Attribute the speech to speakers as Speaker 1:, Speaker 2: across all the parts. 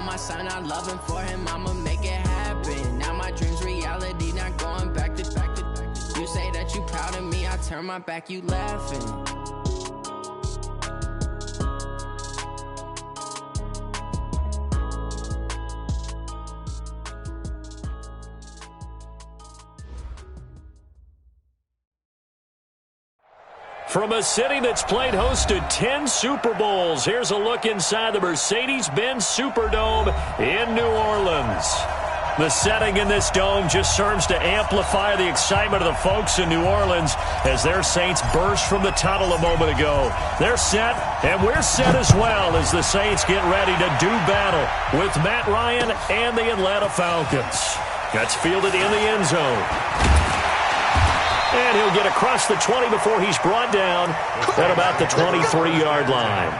Speaker 1: my son, I love him for him, I'ma make it happen. Now my dream's reality, not going back to. You say that you proud of me, I turn my back, you laughing.
Speaker 2: From a city that's played host to 10 Super Bowls, here's a look inside the Mercedes-Benz Superdome in New Orleans. The setting in this dome just serves to amplify the excitement of the folks in New Orleans as their Saints burst from the tunnel a moment ago. They're set, and we're set as well as the Saints get ready to do battle with Matt Ryan and the Atlanta Falcons. That's fielded in the end zone. And he'll get across the 20 before he's brought down at about the 23-yard line.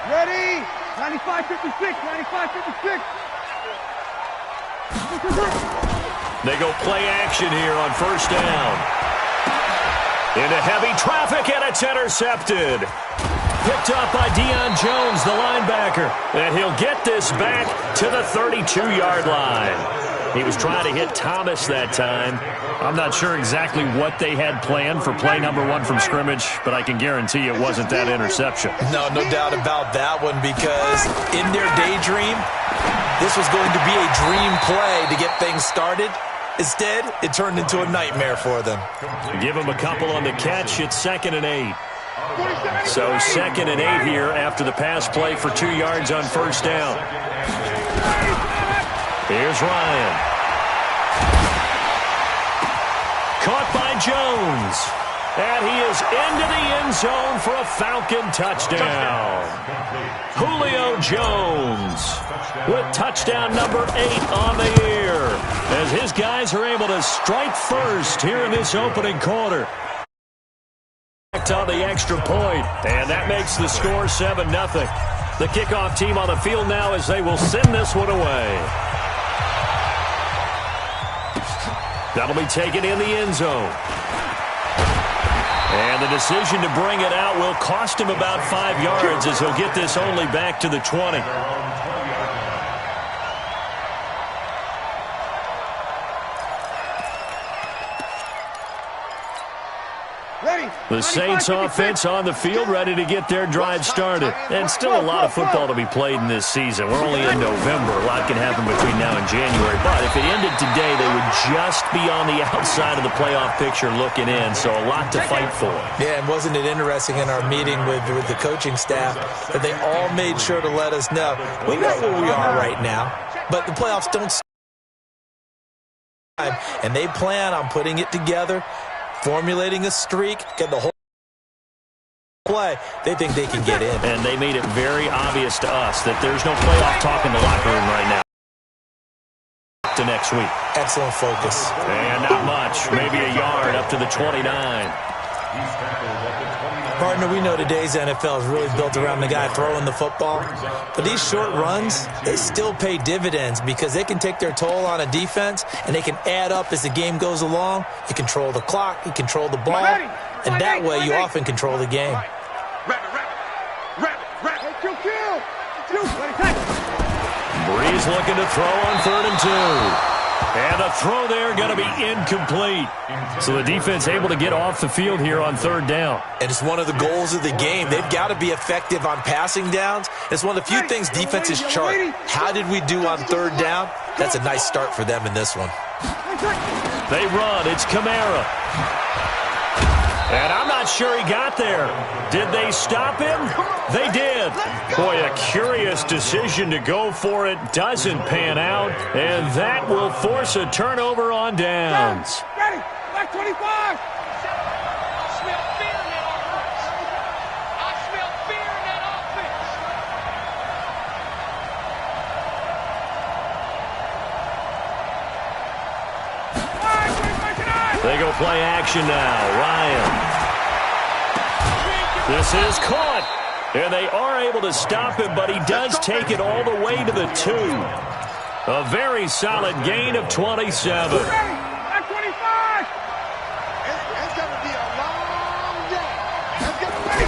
Speaker 3: Ready? 95-56, 95-56.
Speaker 2: They go play action here on first down. Into heavy traffic, and it's intercepted. Picked up by Deion Jones, the linebacker. And he'll get this back to the 32-yard line. He was trying to hit Thomas that time. I'm not sure exactly what they had planned for play number one from scrimmage, but I can guarantee it wasn't that interception.
Speaker 4: No doubt about that one, because in their daydream, this was going to be a dream play to get things started. Instead, it turned into a nightmare for them.
Speaker 2: Give him a couple on the catch. It's 2nd and 8. So 2nd and 8 here after the pass play for 2 yards on first down. Here's Ryan. Caught by Jones. And he is into the end zone for a Falcon touchdown. Julio Jones with touchdown number 8 on the year as his guys are able to strike first here in this opening quarter. On the extra point, and that makes the score 7-0. The kickoff team on the field now as they will send this one away. That'll be taken in the end zone. And the decision to bring it out will cost him about 5 yards as he'll get this only back to the 20. The Saints offense on the field ready to get their drive started. And still a lot of football to be played in this season. We're only in November. A lot can happen between now and January. But if it ended today, they would just be on the outside of the playoff picture looking in. So a lot to fight for.
Speaker 4: Yeah, and wasn't it interesting in our meeting with the coaching staff that they all made sure to let us know, we know where we are right now, but the playoffs don't start. And they plan on putting it together, formulating a streak, get the whole play. They think they can get in.
Speaker 2: And they made it very obvious to us that there's no playoff talk in the locker room right now. To next week.
Speaker 4: Excellent focus.
Speaker 2: And not much. Maybe a yard up to the 29.
Speaker 4: Partner, we know today's NFL is really built around the guy throwing the football. But these short runs, they still pay dividends because they can take their toll on a defense and they can add up as the game goes along. You control the clock, you control the ball, and that way you often control the game.
Speaker 2: Breeze looking to throw on 3rd and 2. And the throw there going to be incomplete. So the defense able to get off the field here on 3rd down.
Speaker 4: And it's one of the goals of the game. They've got to be effective on passing downs. It's one of the few things defenses chart. How did we do on 3rd down? That's a nice start for them in this one.
Speaker 2: They run. It's Kamara. And I'm not sure he got there. Did they stop him? They did. Boy, a curious decision to go for it. Doesn't pan out. And that will force a turnover on downs.
Speaker 3: Ready, back 25.
Speaker 5: I smell fear in that offense. I smell fear in that offense.
Speaker 2: They go play action now. Ryan. This is caught. And they are able to stop him, but he does take it all the way to the 2. A very solid gain of 27.
Speaker 3: Back 25. It's going to be a long day. Let's get ready.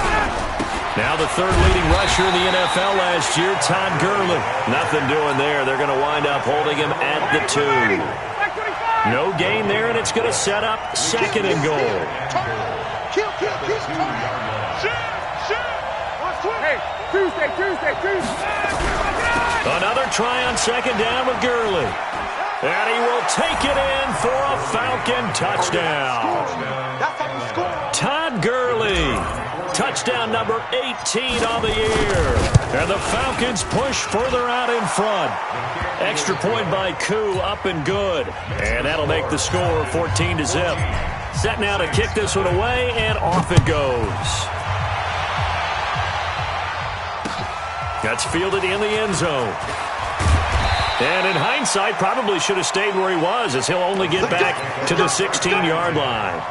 Speaker 2: Now the third leading rusher in the NFL last year, Todd Gurley. Nothing doing there. They're going to wind up holding him at the 2. No gain there, and it's going to set up 2nd and goal.
Speaker 3: Hey, Tuesday.
Speaker 2: Another try on 2nd down with Gurley. And he will take it in for a Falcon touchdown. Todd Gurley, touchdown number 18 on the year. And the Falcons push further out in front. Extra point by Koo, up and good. And that'll make the score 14-0. Set now to kick this one away, and off it goes. That's fielded in the end zone. And in hindsight, probably should have stayed where he was, as he'll only get back to the 16-yard line.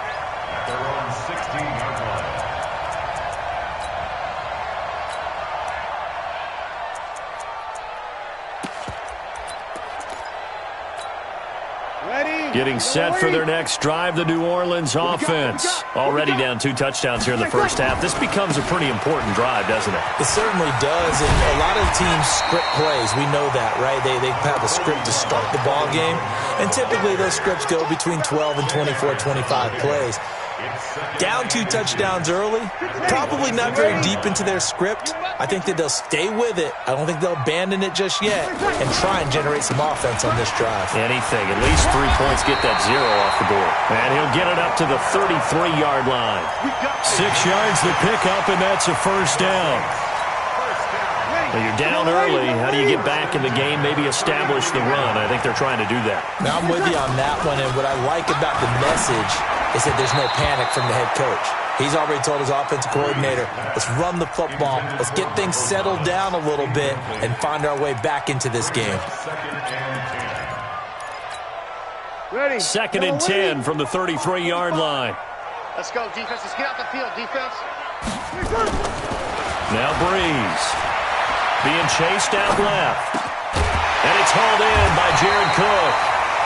Speaker 2: Getting set for their next drive, the New Orleans offense. Already down 2 touchdowns here in the first half. This becomes a pretty important drive, doesn't it?
Speaker 4: It certainly does, and a lot of teams script plays. We know that, right? They have a script to start the ball game, and typically those scripts go between 12 and 24, 25 plays. Down 2 touchdowns early, probably not very deep into their script. I think that they'll stay with it. I don't think they'll abandon it just yet and try and generate some offense on this drive.
Speaker 2: Anything. At least 3 points get that 0 off the board. And he'll get it up to the 33-yard line. 6 yards to pick up, and that's a first down. Well, you're down early. How do you get back in the game, maybe establish the run? I think they're trying to do that.
Speaker 4: Now, I'm with you on that one, and what I like about the message is that there's no panic from the head coach. He's already told his offensive coordinator, let's run the football, let's get things settled down a little bit and find our way back into this game.
Speaker 3: Ready.
Speaker 2: 2nd and 10 from the 33-yard line.
Speaker 5: Let's go, defense. Let's get out the field, defense.
Speaker 2: Now Breeze being chased out left. And it's hauled in by Jared Cook.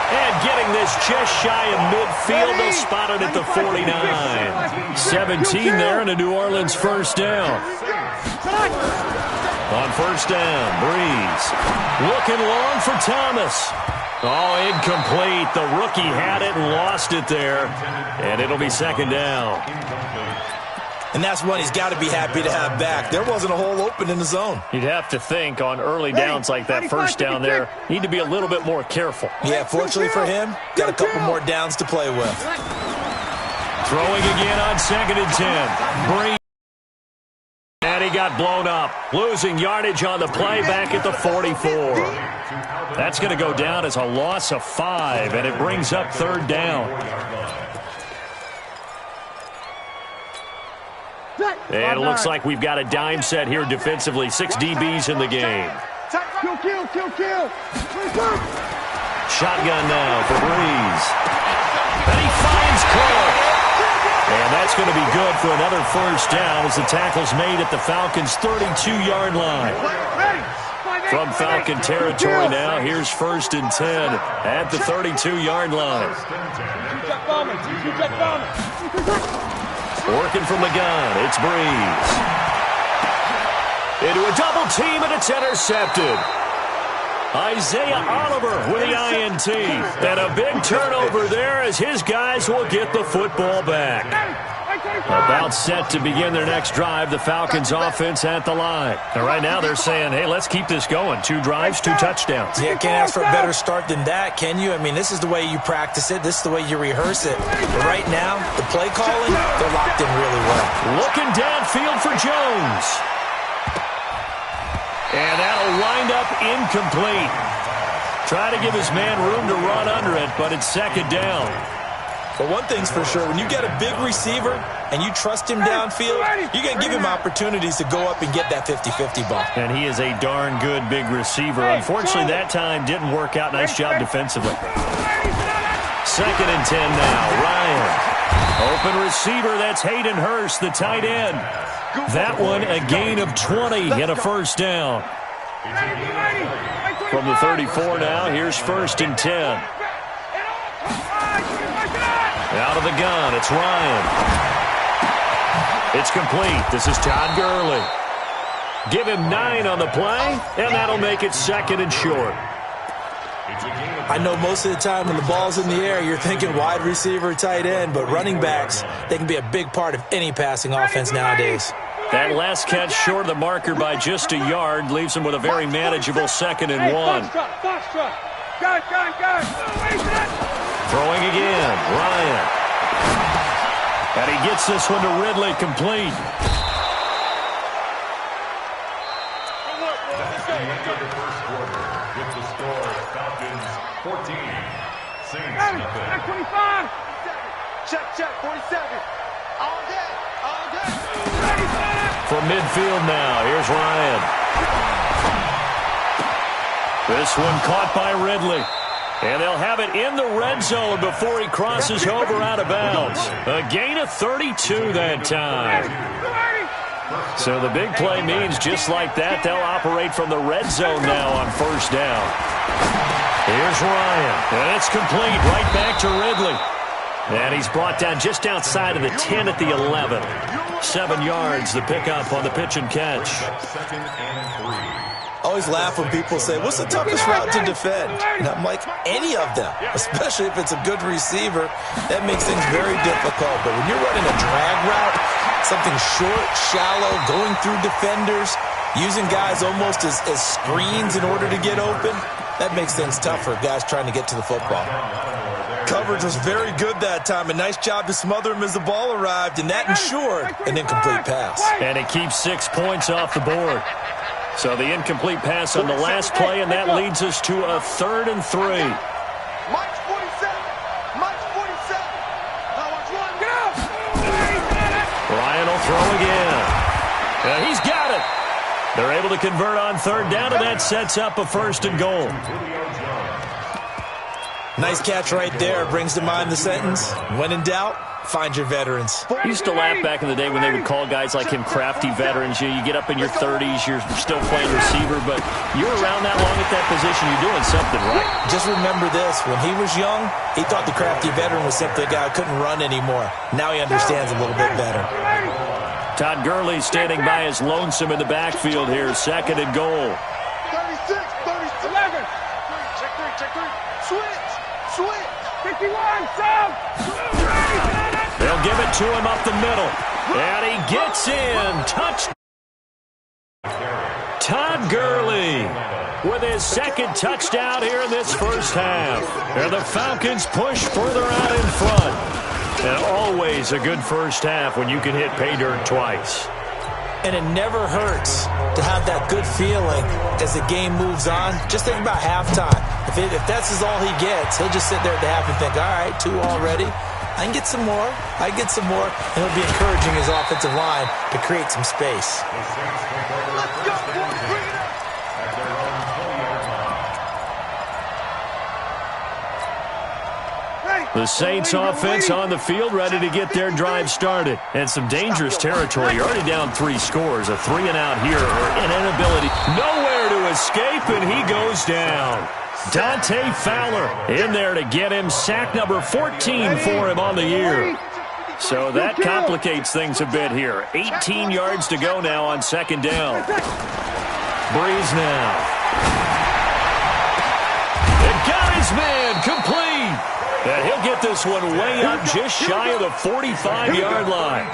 Speaker 2: And getting this just shy of midfield, they'll spot it at the 49. 17 there and a New Orleans first down. On first down, Breeze looking long for Thomas. Oh, incomplete. The rookie had it and lost it there. And it'll be 2nd down.
Speaker 4: And that's one he's got to be happy to have back. There wasn't a hole open in the zone.
Speaker 2: You'd have to think on early downs like that first down there, need to be a little bit more careful.
Speaker 4: Yeah, fortunately for him, got a couple more downs to play with.
Speaker 2: Throwing again on 2nd and 10. Breeze. And he got blown up. Losing yardage on the play back at the 44. That's going to go down as a loss of 5, and it brings up 3rd down. And it looks like we've got a dime set here defensively. 6 DBs in the game.
Speaker 3: Kill.
Speaker 2: Shotgun now for Breeze. And he finds Cook. And that's going to be good for another first down as the tackle's made at the Falcons' 32-yard line. From Falcon territory now, here's 1st and 10 at the 32-yard line. Working from the gun, it's Breeze. Into a double team, and it's intercepted. Isaiah Oliver with the INT. And a big turnover there as his guys will get the football back. About set to begin their next drive, the Falcons offense at the line. And right now they're saying, hey, let's keep this going. 2 drives, 2 touchdowns.
Speaker 4: Yeah, can't ask for a better start than that, can you? I mean, this is the way you practice it. This is the way you rehearse it. But right now, the play calling, they're locked in really well.
Speaker 2: Looking downfield for Jones. And that'll wind up incomplete. Try to give his man room to run under it, but it's 2nd down.
Speaker 4: But one thing's for sure, when you get a big receiver and you trust him downfield, you're going to give him opportunities to go up and get that 50-50 ball.
Speaker 2: And he is a darn good big receiver. Unfortunately, that time didn't work out. Nice job defensively. 2nd and 10 now. Ryan. Open receiver, that's Hayden Hurst, the tight end. That one, a gain of 20 and a first down. From the 34 now, here's 1st and 10. Out of the gun, it's Ryan. It's complete. This is Todd Gurley. Give him 9 on the play, and that'll make it 2nd and short.
Speaker 4: I know most of the time when the ball's in the air, you're thinking wide receiver, tight end, but running backs, they can be a big part of any passing offense nowadays.
Speaker 2: That last catch short of the marker by just a yard leaves him with a very manageable 2nd and 1. Throwing again, Ryan. And he gets this one to Ridley, complete.
Speaker 3: Check, 47. All day.
Speaker 2: From midfield now, here's Ryan. This one caught by Ridley. And they'll have it in the red zone before he crosses over out of bounds. A gain of 32 that time. So the big play means just like that, they'll operate from the red zone now on 1st down. Here's Ryan. And it's complete right back to Ridley. And he's brought down just outside of the 10 at the 11. 7 yards, the pickup on the pitch and catch.
Speaker 4: I always laugh when people say, what's the toughest route to defend? And I'm like, any of them, especially if it's a good receiver. That makes things very difficult. But when you're running a drag route, something short, shallow, going through defenders, using guys almost as screens in order to get open, that makes things tougher, guys trying to get to the football. Coverage was very good that time. A nice job to smother him as the ball arrived, and that ensured an incomplete pass.
Speaker 2: And it keeps 6 points off the board. So the incomplete pass on the last play, and that leads us to a 3rd and 3.
Speaker 3: March 47. Now watch run. Get out.
Speaker 2: Ryan will throw again. And he's got it. They're able to convert on 3rd down, and that sets up a 1st and goal.
Speaker 4: Nice catch right there. Brings to mind the sentence, when in doubt, find your veterans.
Speaker 2: I used to laugh back in the day when they would call guys like him crafty veterans. You get up in your 30s, you're still playing receiver, but you're around that long at that position, you're doing something right.
Speaker 4: Just remember this, when he was young, he thought the crafty veteran was simply a guy who couldn't run anymore. Now he understands a little bit better.
Speaker 2: Todd Gurley standing by as lonesome in the backfield here, 2nd and goal.
Speaker 3: 36, 11. Check 3. Switch. 51, Sam.
Speaker 2: They'll give it to him up the middle. And he gets in. Touch. Todd Gurley with his 2nd touchdown here in this 1st half. And the Falcons push further out in front. And always a good 1st half when you can hit pay dirt twice.
Speaker 4: And it never hurts to have that good feeling as the game moves on. Just think about halftime. If that's all he gets, he'll just sit there at the half and think, all right, 2 already. I can get some more. And he'll be encouraging his offensive line to create some space.
Speaker 3: Let's go, boys. Bring it up.
Speaker 2: The Saints offense on the field, ready to get their drive started. And some dangerous territory. You're already down 3 scores. A 3-and-out here, or an inability. Nowhere to escape, and he goes down. Dante Fowler in there to get him. Sack number 14 for him on the year. So that complicates things a bit here. 18 yards to go now on 2nd down. Breeze now. It got his man complete. And he'll get this one way up just shy of the 45-yard line.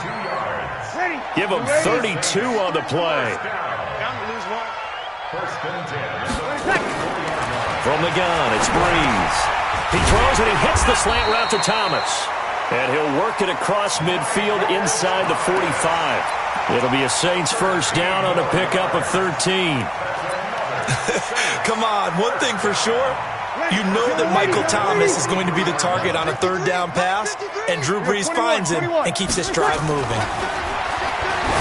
Speaker 2: Give him 32 on the play. From the gun, it's Breeze. He throws and he hits the slant route to Thomas. And he'll work it across midfield inside the 45. It'll be a Saints 1st down on a pickup of 13.
Speaker 4: Come on, one thing for sure. You know that Michael Thomas is going to be the target on a 3rd down pass, and Drew Brees finds him and keeps this drive moving.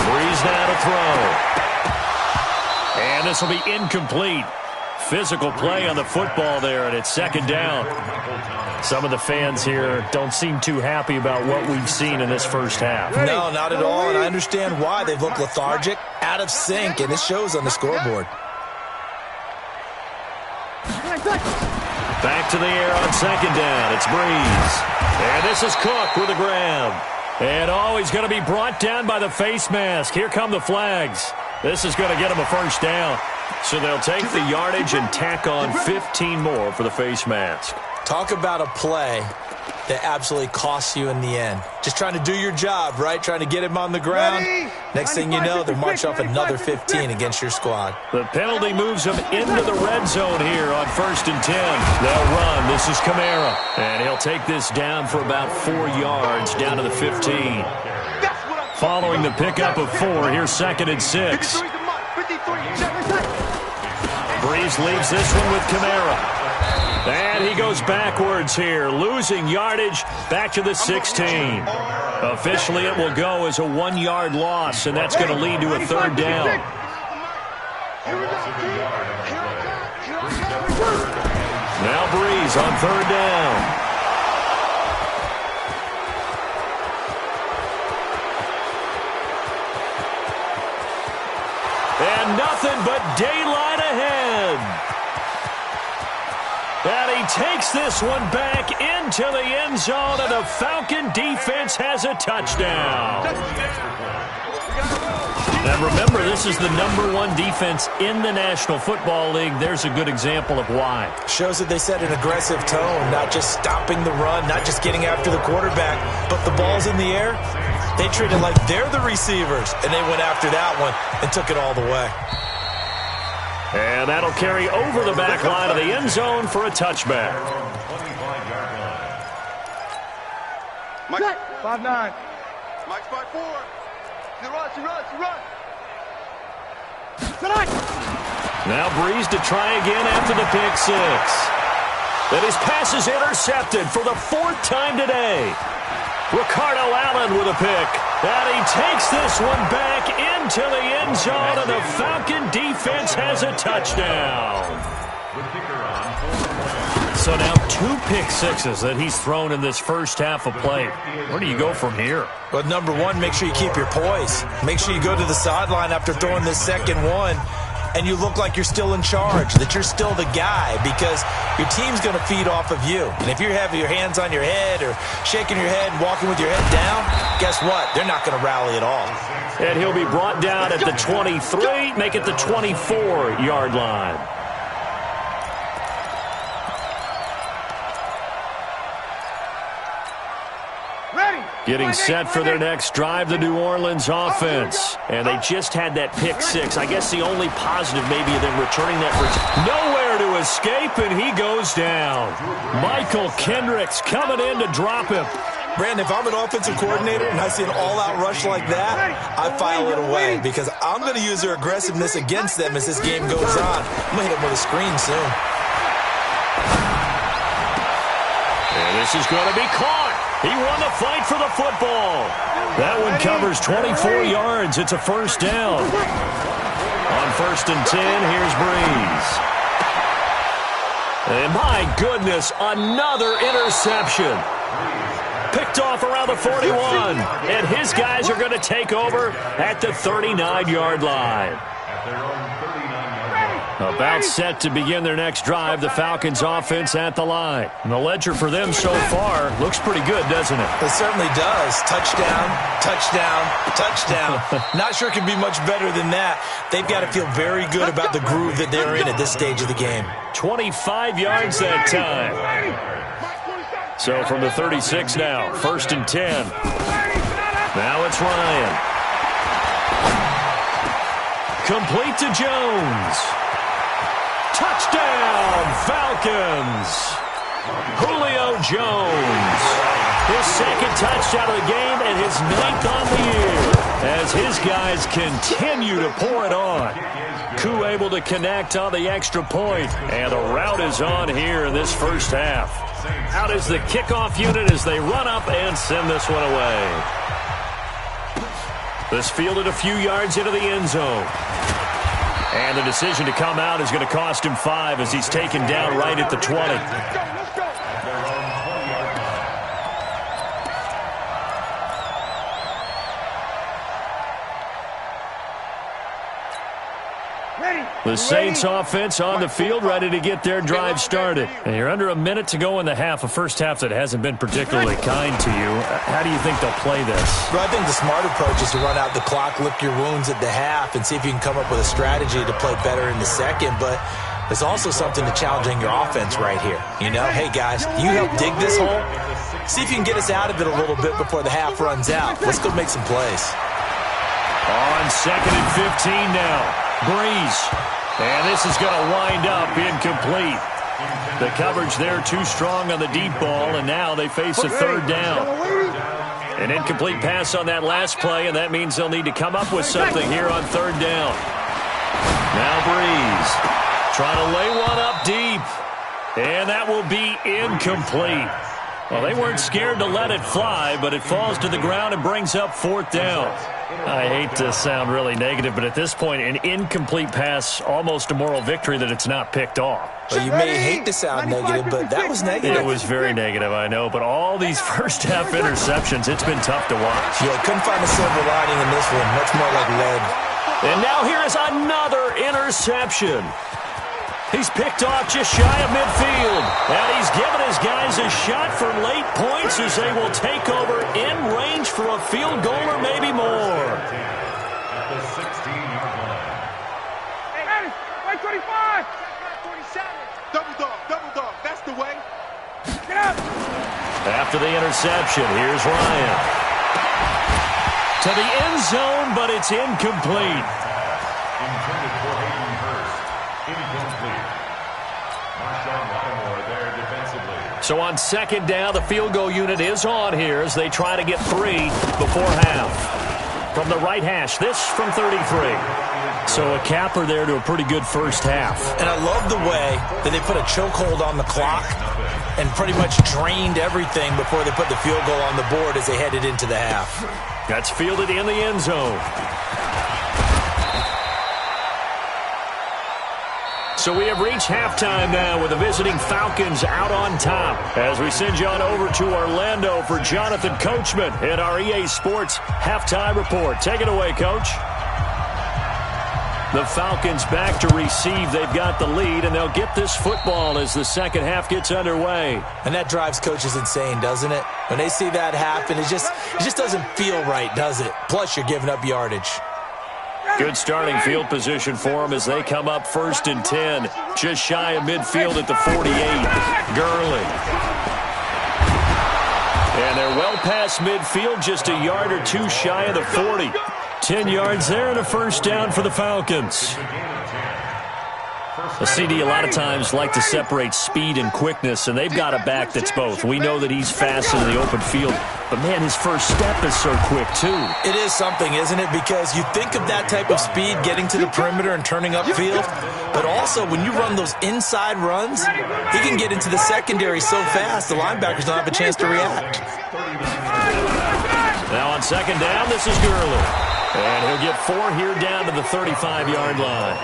Speaker 2: Brees now to throw. And this will be incomplete. Physical play on the football there, and it's 2nd down. Some of the fans here don't seem too happy about what we've seen in this 1st half.
Speaker 4: No, not at all, and I understand why. They've looked lethargic, out of sync, and it shows on the scoreboard.
Speaker 2: Back to the air on 2nd down. It's Breeze. And this is Cook with a grab. And he's going to be brought down by the face mask. Here come the flags. This is going to get him a first down. So they'll take the yardage and tack on 15 more for the face mask.
Speaker 4: Talk about a play that absolutely costs you in the end. Just trying to do your job, right? Trying to get him on the ground. Next thing you know, they're marching off another 15 against your squad.
Speaker 2: The penalty moves them into the red zone here on 1st and 10. They'll run. This is Kamara. And he'll take this down for about 4 yards down to the 15. Following the pickup of 4, here's 2nd and 6. Breeze leaves this one with Kamara. And he goes backwards here, losing yardage back to the 16. Officially, it will go as a 1-yard loss, and that's going to lead to a 3rd down. Now Breeze on 3rd down. And nothing but daylight ahead. And he takes this one back into the end zone, and the Falcon defense has a touchdown. And remember, this is the #1 defense in the National Football League. There's a good example of why.
Speaker 4: Shows that they set an aggressive tone, not just stopping the run, not just getting after the quarterback, but the ball's in the air. They treat it like they're the receivers, and they went after that one and took it all the way.
Speaker 2: And that'll carry over the back line of the end zone for a touchback.
Speaker 3: Mike, 5'9". Mike's 5'4". She runs.
Speaker 2: Now Breeze to try again after the pick 6. And his pass is intercepted for the 4th time today. Ricardo Allen with a pick. And he takes this one back into the end zone, and the Falcon defense has a touchdown. So now 2 pick sixes that he's thrown in this first half of play. Where do you go from here?
Speaker 4: Well, #1, make sure you keep your poise. Make sure you go to the sideline after throwing this second one, and you look like you're still in charge, that you're still the guy, because your team's going to feed off of you. And if you're having your hands on your head or shaking your head and walking with your head down, guess what? They're not going to rally at all.
Speaker 2: And he'll be brought down at the 23, make it the 24-yard line. Getting set for their next drive, the New Orleans offense. And they just had that pick 6. I guess the only positive maybe of them returning that for nowhere to escape, and he goes down. Michael Kendricks coming in to drop him.
Speaker 4: Brandon, if I'm an offensive coordinator and I see an all-out rush like that, I file it away because I'm going to use their aggressiveness against them as this game goes on. I'm going to hit them with a screen soon.
Speaker 2: And this is going to be caught. He won the fight for the football. That one covers 24 yards. It's a 1st down. On 1st and 10, here's Breeze. And my goodness, another interception. Picked off around the 41. And his guys are going to take over at the 39-yard line. About set to begin their next drive, the Falcons offense at the line. And the ledger for them so far looks pretty good, doesn't it?
Speaker 4: It certainly does. Touchdown, touchdown, touchdown. Not sure it can be much better than that. They've got to feel very good about the groove that they're in at this stage of the game.
Speaker 2: 25 yards that time. So from the 36 now, 1st and 10. Now it's Ryan. Complete to Jones. Touchdown, Falcons! Julio Jones. His 2nd touchdown of the game and his 9th on the year. As his guys continue to pour it on. Koo able to connect on the extra point. And the route is on here in this first half. Out is the kickoff unit as they run up and send this one away. This fielded a few yards into the end zone. And the decision to come out is going to cost him 5 as he's taken down right at the 20.
Speaker 3: Ready.
Speaker 2: The Saints offense on the field, ready to get their drive started. And you're under a minute to go in the half, a first half that hasn't been particularly kind to you. How do you think they'll play this?
Speaker 4: Well, I think the smart approach is to run out the clock, lick your wounds at the half, and see if you can come up with a strategy to play better in the second. But there's also something to challenging your offense right here. You know, hey, guys, you help dig this hole. See if you can get us out of it a little bit before the half runs out. Let's go make some plays.
Speaker 2: On 2nd and 15 now. Breeze. And this is going to wind up incomplete. The coverage there too strong on the deep ball, and now they face a third down. An incomplete pass on that last play, and that means they'll need to come up with something here on third down. Now Breeze trying to lay one up deep, and that will be incomplete. Well, they weren't scared to let it fly, but it falls to the ground and brings up fourth down. I hate to sound really negative, but at this point, an incomplete pass, almost a moral victory that it's not picked off.
Speaker 4: Well, you may hate to sound negative, but that was negative.
Speaker 2: It was very negative, I know, but all these first-half interceptions, it's been tough to watch.
Speaker 4: Yeah, couldn't find a silver lining in this one, much more like lead.
Speaker 2: And now here is another interception. He's picked off just shy of midfield. And he's given his guys a shot for late points as they will take over in range for a field goal or maybe more.
Speaker 6: At the 16-yard line.
Speaker 5: Hey, 25. 47.
Speaker 3: Double dog, that's the way.
Speaker 5: Get up.
Speaker 2: After the interception, here's Ryan. To the end zone, but it's incomplete.
Speaker 6: Intended for Hayden Hurst. Incomplete. Marshawn Lattimore there defensively.
Speaker 2: So on second down, the field goal unit is on here as they try to get 3 before half. From the right hash, this from 33. So a capper there to a pretty good first half.
Speaker 4: And I love the way that they put a chokehold on the clock and pretty much drained everything before they put the field goal on the board as they headed into the half.
Speaker 2: That's fielded in the end zone. So we have reached halftime now with the visiting Falcons out on top. As we send you on over to Orlando for Jonathan Coachman at our EA Sports Halftime Report. Take it away, Coach. The Falcons back to receive. They've got the lead, and they'll get this football as the second half gets underway.
Speaker 4: And that drives coaches insane, doesn't it? When they see that happen, it just doesn't feel right, does it? Plus, you're giving up yardage.
Speaker 2: Good starting field position for them as they come up 1st and 10. Just shy of midfield at the 48. Gurley. And they're well past midfield, just a yard or two shy of the 40. 10 yards there and a first down for the Falcons. The CD a lot of times like to separate speed and quickness, and they've got a back that's both. We know that he's fast in the open field, but, man, his first step is so quick, too.
Speaker 4: It is something, isn't it? Because you think of that type of speed getting to the perimeter and turning upfield, but also when you run those inside runs, he can get into the secondary so fast the linebackers don't have a chance to react.
Speaker 2: Now on second down, this is Gurley. And he'll get 4 here down to the 35-yard line.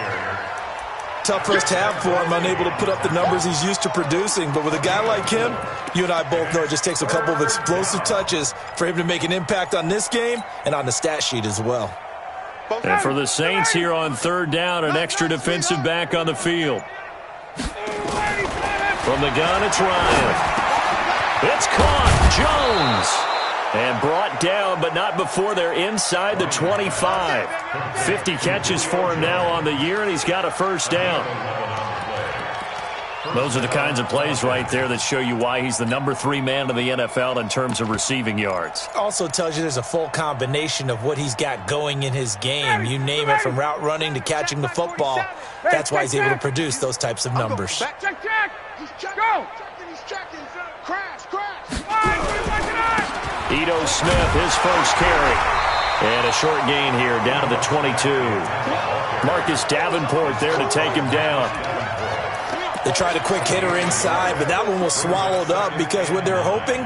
Speaker 4: Tough first half for him, unable to put up the numbers he's used to producing. But with a guy like him, you and I both know it just takes a couple of explosive touches for him to make an impact on this game and on the stat sheet as well.
Speaker 2: And for the Saints here on third down, an extra defensive back on the field. From the gun, it's Ryan. It's caught. Jones. And brought down, but not before they're inside the 25. 50 catches for him now on the year, and he's got a first down. Those are the kinds of plays right there that show you why he's the number 3 man in the NFL in terms of receiving yards.
Speaker 4: Also tells you there's a full combination of what he's got going in his game. You name it, from route running to catching the football. That's why he's able to produce those types of numbers.
Speaker 5: Check. Go.
Speaker 3: He's checking. Crash.
Speaker 2: Ito Smith, his first carry. And a short gain here, down to the 22. Marcus Davenport there to take him down.
Speaker 4: They tried a quick hitter inside, but that one was swallowed up because what they're hoping,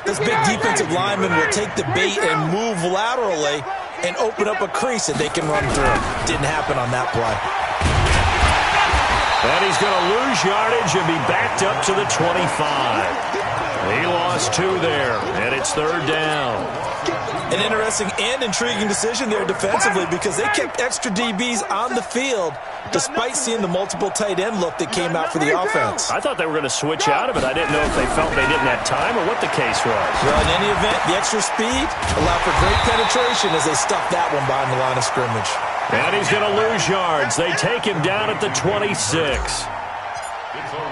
Speaker 4: this big defensive lineman will take the bait and move laterally and open up a crease that they can run through. Didn't happen on that play.
Speaker 2: And he's going to lose yardage and be backed up to the 25. He lost loss 2 there, and it's 3rd down.
Speaker 4: An interesting and intriguing decision there defensively because they kept extra DBs on the field despite seeing the multiple tight end look that came out for the offense.
Speaker 2: I thought they were going to switch out of it. I didn't know if they felt they didn't have time or what the case was.
Speaker 4: Well, in any event, the extra speed allowed for great penetration as they stuffed that one behind the line of scrimmage.
Speaker 2: And he's going to lose yards. They take him down at the 26.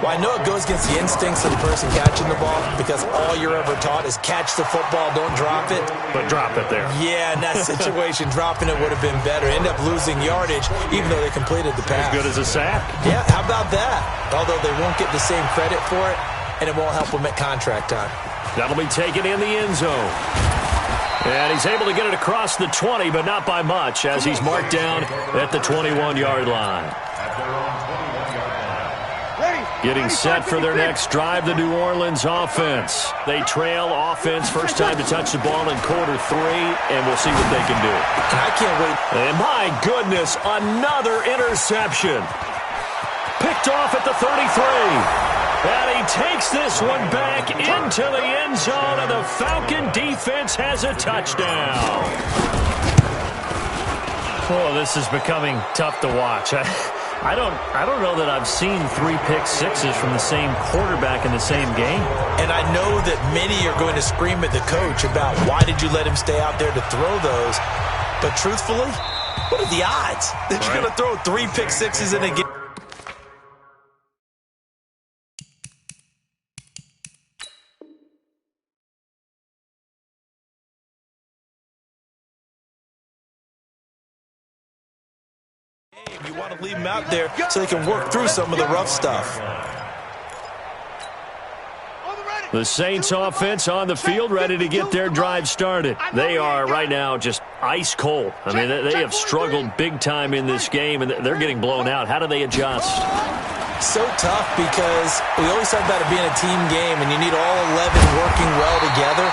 Speaker 4: Well, I know it goes against the instincts of the person catching the ball because all you're ever taught is catch the football, don't drop it.
Speaker 2: But drop it there.
Speaker 4: Yeah, in that situation, dropping it would have been better. End up losing yardage even though they completed the pass.
Speaker 2: As good as a sack.
Speaker 4: Yeah, how about that? Although they won't get the same credit for it, and it won't help them at contract time. That'll
Speaker 2: be taken in the end zone. And he's able to get it across the 20, but not by much, as he's marked down at the 21-yard line. Getting set for their next drive, the New Orleans offense. They trail offense, first time to touch the ball in quarter 3, and we'll see what they can do.
Speaker 4: And I can't wait.
Speaker 2: And my goodness, another interception. Picked off at the 33. And he takes this one back into the end zone, and the Falcon defense has a touchdown. Oh, this is becoming tough to watch. I don't know that I've seen 3 pick sixes from the same quarterback in the same game.
Speaker 4: And I know that many are going to scream at the coach about why did you let him stay out there to throw those. But truthfully, what are the odds that you're going to throw 3 pick sixes in a game? You want to leave them out there so they can work through some of the rough stuff.
Speaker 2: The Saints offense on the field, ready to get their drive started. They are right now just ice cold. I mean, they have struggled big time in this game, and they're getting blown out. How do they adjust?
Speaker 4: So tough because we always talk about it being a team game, and you need all 11 working well together.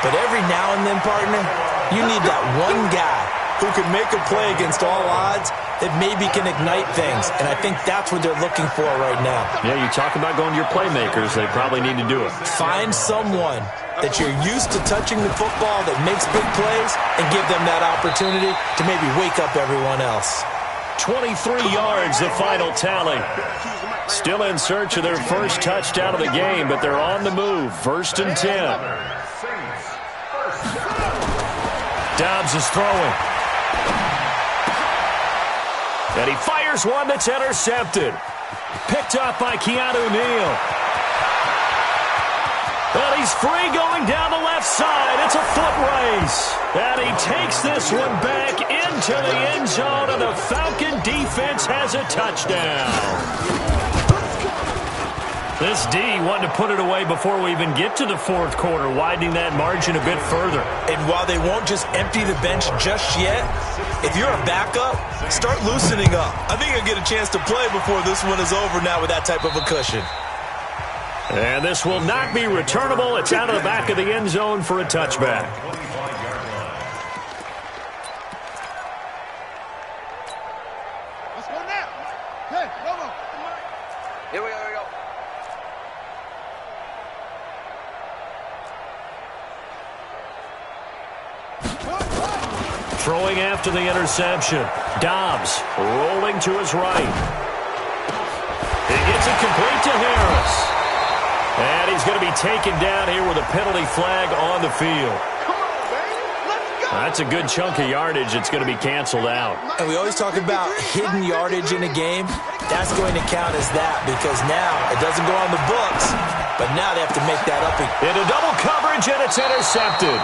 Speaker 4: But every now and then, partner, you need that one guy who can make a play against all odds that maybe can ignite things. And I think that's what they're looking for right now.
Speaker 2: Yeah, you talk about going to your playmakers. They probably need to do it.
Speaker 4: Find someone that you're used to touching the football that makes big plays and give them that opportunity to maybe wake up everyone else.
Speaker 2: 23 yards, the final tally. Still in search of their first touchdown of the game, but they're on the move. 1st and 10. Dobbs is throwing. And he fires one that's intercepted. Picked up by Keanu Neal. And he's free going down the left side. It's a foot race. And he takes this one back into the end zone, and the Falcon defense has a touchdown. This D wanting to put it away before we even get to the 4th quarter, widening that margin a bit further.
Speaker 4: And while they won't just empty the bench just yet, if you're a backup, start loosening up. I think you'll get a chance to play before this one is over now with that type of a cushion.
Speaker 2: And this will not be returnable. It's out of the back of the end zone for a touchback.
Speaker 3: Let's go now. Hey, go.
Speaker 5: Here we go.
Speaker 2: Throwing after the interception. Dobbs rolling to his right. He gets it complete to Harris. And he's going to be taken down here with a penalty flag on the field. That's a good chunk of yardage. It's going to be canceled out.
Speaker 4: And we always talk about hidden yardage in a game. That's going to count as that because now it doesn't go on the books, but now they have to make that up.
Speaker 2: Into double coverage, and it's intercepted.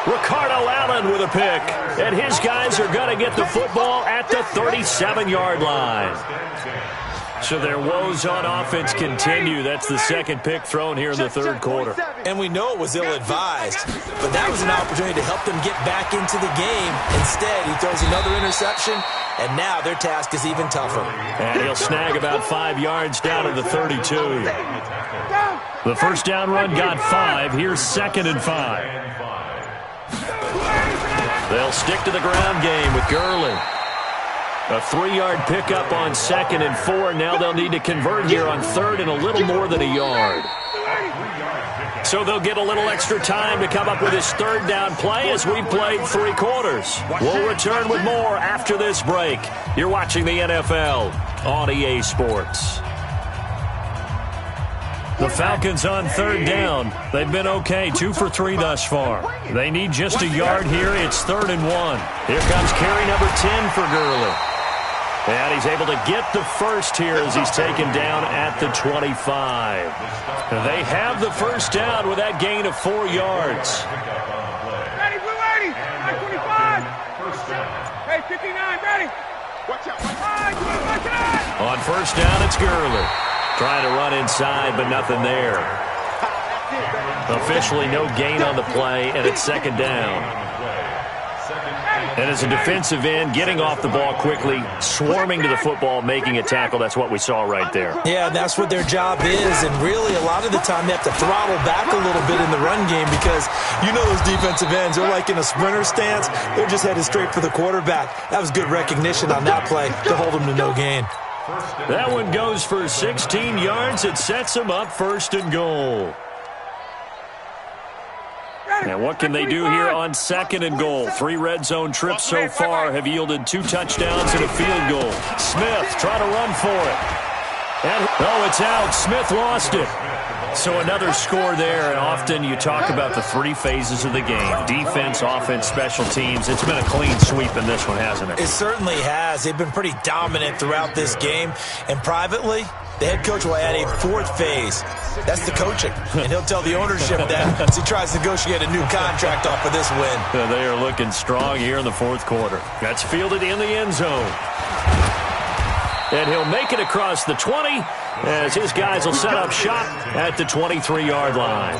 Speaker 2: Ricardo Allen with a pick, and his guys are going to get the football at the 37-yard line. So their woes on offense continue. That's the 2nd pick thrown here in the 3rd quarter.
Speaker 4: And we know it was ill-advised, but that was an opportunity to help them get back into the game. Instead, he throws another interception, and now their task is even tougher.
Speaker 2: And he'll snag about 5 yards down to the 32. The first down run got 5. Here's 2nd and 5. They'll stick to the ground game with Gurley. A 3-yard pickup on 2nd and 4. Now they'll need to convert here on 3rd and a little more than a yard. So they'll get a little extra time to come up with his third down play as we played 3 quarters. We'll return with more after this break. You're watching the NFL on EA Sports. The Falcons on third down. They've been okay, 2 for 3 thus far. They need just a yard here. It's 3rd and 1. Here comes carry number 10 for Gurley. And he's able to get the first here as he's taken down at the 25. They have the first down with that gain of 4 yards.
Speaker 3: Ready, blue 80. 925. Hey, 59, ready. Watch out.
Speaker 2: On first down, it's Gurley. Trying to run inside, but nothing there. Officially no gain on the play, and it's 2nd down. And as a defensive end, getting off the ball quickly, swarming to the football, making a tackle, that's what we saw right there.
Speaker 4: Yeah, that's what their job is, and really a lot of the time they have to throttle back a little bit in the run game because you know those defensive ends, they're like in a sprinter stance. They're just headed straight for the quarterback. That was good recognition on that play to hold them to no gain.
Speaker 2: That one goes for 16 yards. It sets them up 1st and goal. And what can they do here on 2nd and goal? 3 red zone trips so far have yielded 2 touchdowns and a field goal. Smith trying to run for it. And, oh, it's out. Smith lost it. So another score there, and often you talk about the 3 phases of the game. Defense, offense, special teams. It's been a clean sweep in this one, hasn't it?
Speaker 4: It certainly has. They've been pretty dominant throughout this game. And privately, the head coach will add a 4th phase. That's the coaching. And he'll tell the ownership that as he tries to negotiate a new contract off of this win.
Speaker 2: They are looking strong here in the 4th quarter. That's fielded in the end zone. And he'll make it across the 20 as his guys will set up shop at the 23-yard line.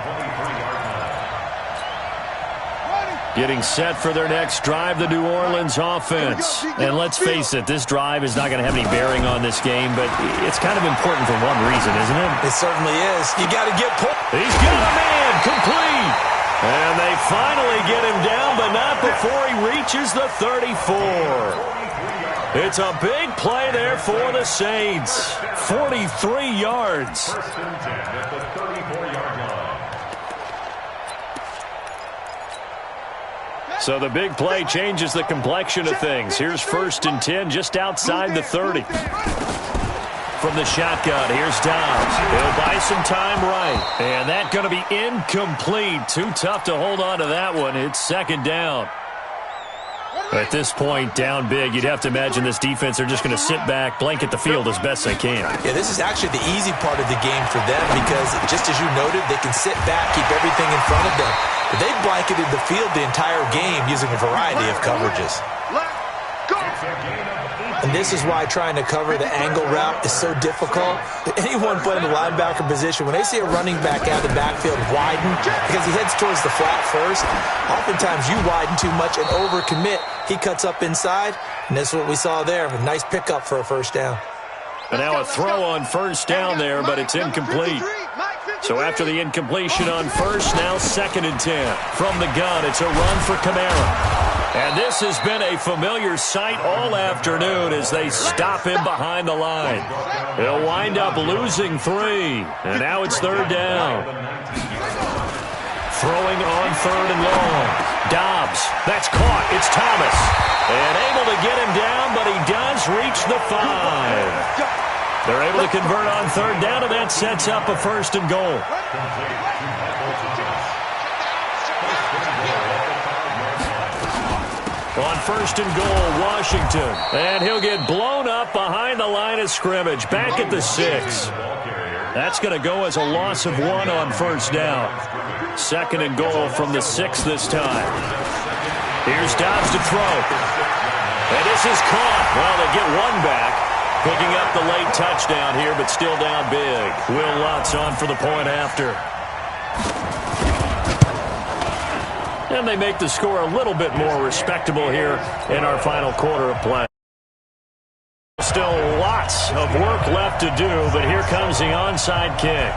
Speaker 2: Getting set for their next drive, the New Orleans offense. And let's face it, this drive is not going to have any bearing on this game, but it's kind of important for one reason, isn't it?
Speaker 4: It certainly is. You got to get pulled.
Speaker 2: He's got a man, complete. And they finally get him down, but not before he reaches the 34. It's a big play there for the Saints. 43 yards. So the big play changes the complexion of things. Here's 1st and 10 just outside the 30. From the shotgun, here's Dobbs. He'll buy some time right. And that's going to be incomplete. Too tough to hold on to that one. It's 2nd down. At this point, down big, you'd have to imagine this defense are just going to sit back, blanket the field as best they can.
Speaker 4: Yeah, this is actually the easy part of the game for them because, just as you noted, they can sit back, keep everything in front of them. But they've blanketed the field the entire game using a variety of coverages. And this is why trying to cover the angle route is so difficult. Anyone playing the linebacker position, when they see a running back out of the backfield widen, because he heads towards the flat first, oftentimes you widen too much and overcommit. He cuts up inside, and that's what we saw there. A nice pickup for a 1st down.
Speaker 2: And now a throw on 1st down there, but it's incomplete. So after the incompletion on 1st, now 2nd and 10. From the gun, it's a run for Kamara. And this has been a familiar sight all afternoon as they stop him behind the line. He'll wind up losing 3. And now it's 3rd down. Throwing on 3rd and long. Dobbs. That's caught. It's Thomas. And able to get him down, but he does reach the 5. They're able to convert on 3rd down, and that sets up a 1st and goal. On 1st and goal, Washington. And he'll get blown up behind the line of scrimmage. Back at the 6. That's going to go as a loss of 1 on 1st down. 2nd and goal from the 6 this time. Here's Dobbs to throw. And this is caught. Well, they get 1 back. Picking up the late touchdown here, but still down big. Will Lutz on for the point after. And they make the score a little bit more respectable here in our final quarter of play. Still lots of work left to do, but here comes the onside kick.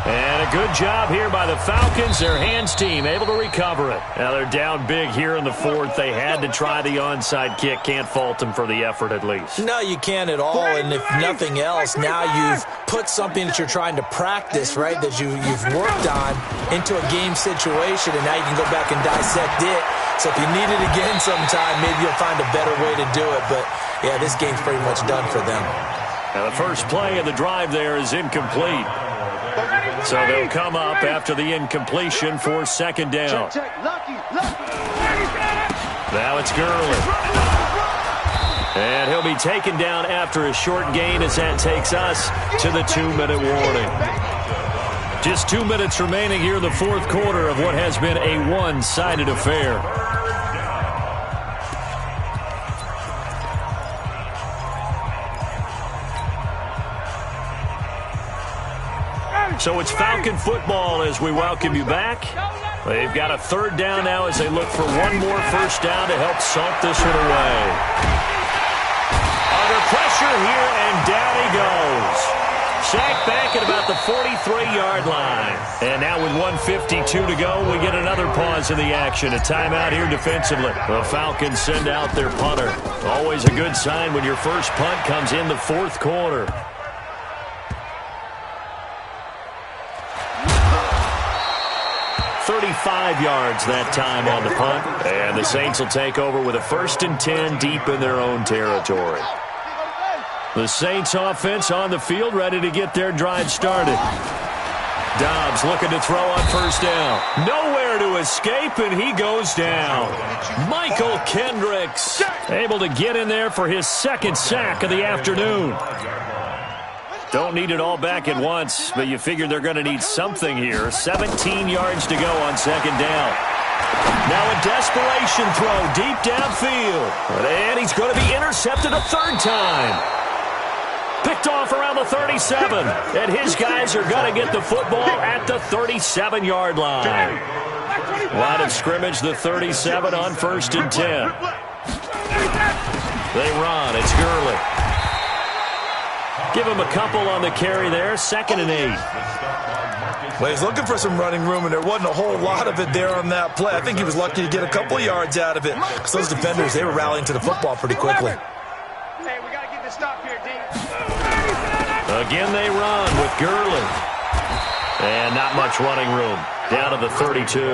Speaker 2: And it good job here by the Falcons. Their hands team able to recover it. Now they're down big here in the fourth. They had to try the onside kick. Can't fault them for the effort at least.
Speaker 4: No, you can't at all. And if nothing else, now you've put something that you're trying to practice, right, that you've worked on into a game situation, and now you can go back and dissect it. So if you need it again sometime, maybe you'll find a better way to do it. But, yeah, this game's pretty much done for them.
Speaker 2: Now the first play of the drive there is incomplete. So they'll come up after the incompletion for second down. Now it's Gurley. And he'll be taken down after a short gain as that takes us to the 2-minute warning. Just 2 minutes remaining here in the fourth quarter of what has been a one-sided affair. So it's Falcon football as we welcome you back. They've got a third down now as they look for one more first down to help salt this one away. Under pressure here, and down he goes. Sacked back at about the 43-yard line. And now with 1:52 to go, we get another pause in the action. A timeout here defensively. The Falcons send out their punter. Always a good sign when your first punt comes in the fourth quarter. 35 yards that time on the punt. And the Saints will take over with a 1st and 10 deep in their own territory. The Saints offense on the field ready to get their drive started. Dobbs looking to throw on first down. Nowhere to escape, and he goes down. Michael Kendricks able to get in there for his second sack of the afternoon. Don't need it all back at once, but you figure they're going to need something here. 17 yards to go on second down. Now a desperation throw deep downfield. And he's going to be intercepted a third time. Picked off around the 37. And his guys are going to get the football at the 37-yard line. Line of scrimmage, the 37 on 1st and 10. They run. It's Gurley. Give him a couple on the carry there. 2nd and 8.
Speaker 4: Well, he's looking for some running room, and there wasn't a whole lot of it there on that play. I think he was lucky to get a couple yards out of it because those defenders, they were rallying to the football pretty quickly.
Speaker 5: Hey, we got to get this stop here, D.
Speaker 2: Again, they run with Gurley. And not much running room. Down to the 32.
Speaker 3: Easy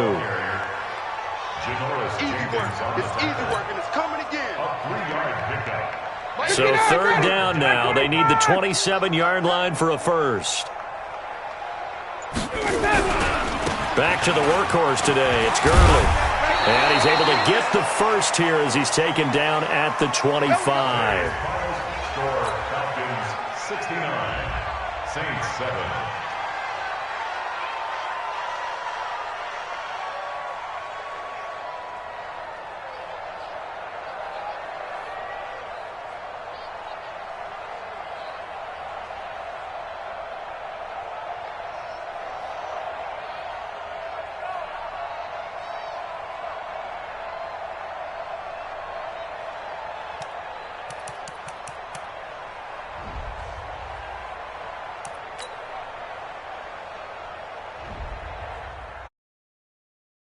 Speaker 3: work. It's easy work, and it's coming again.
Speaker 6: A 3-yard pickup.
Speaker 2: So third down now. They need the 27-yard line for a first. Back to the workhorse today. It's Gurley. And he's able to get the first here as he's taken down at the 25.
Speaker 6: Score Falcons 69, Saints 7.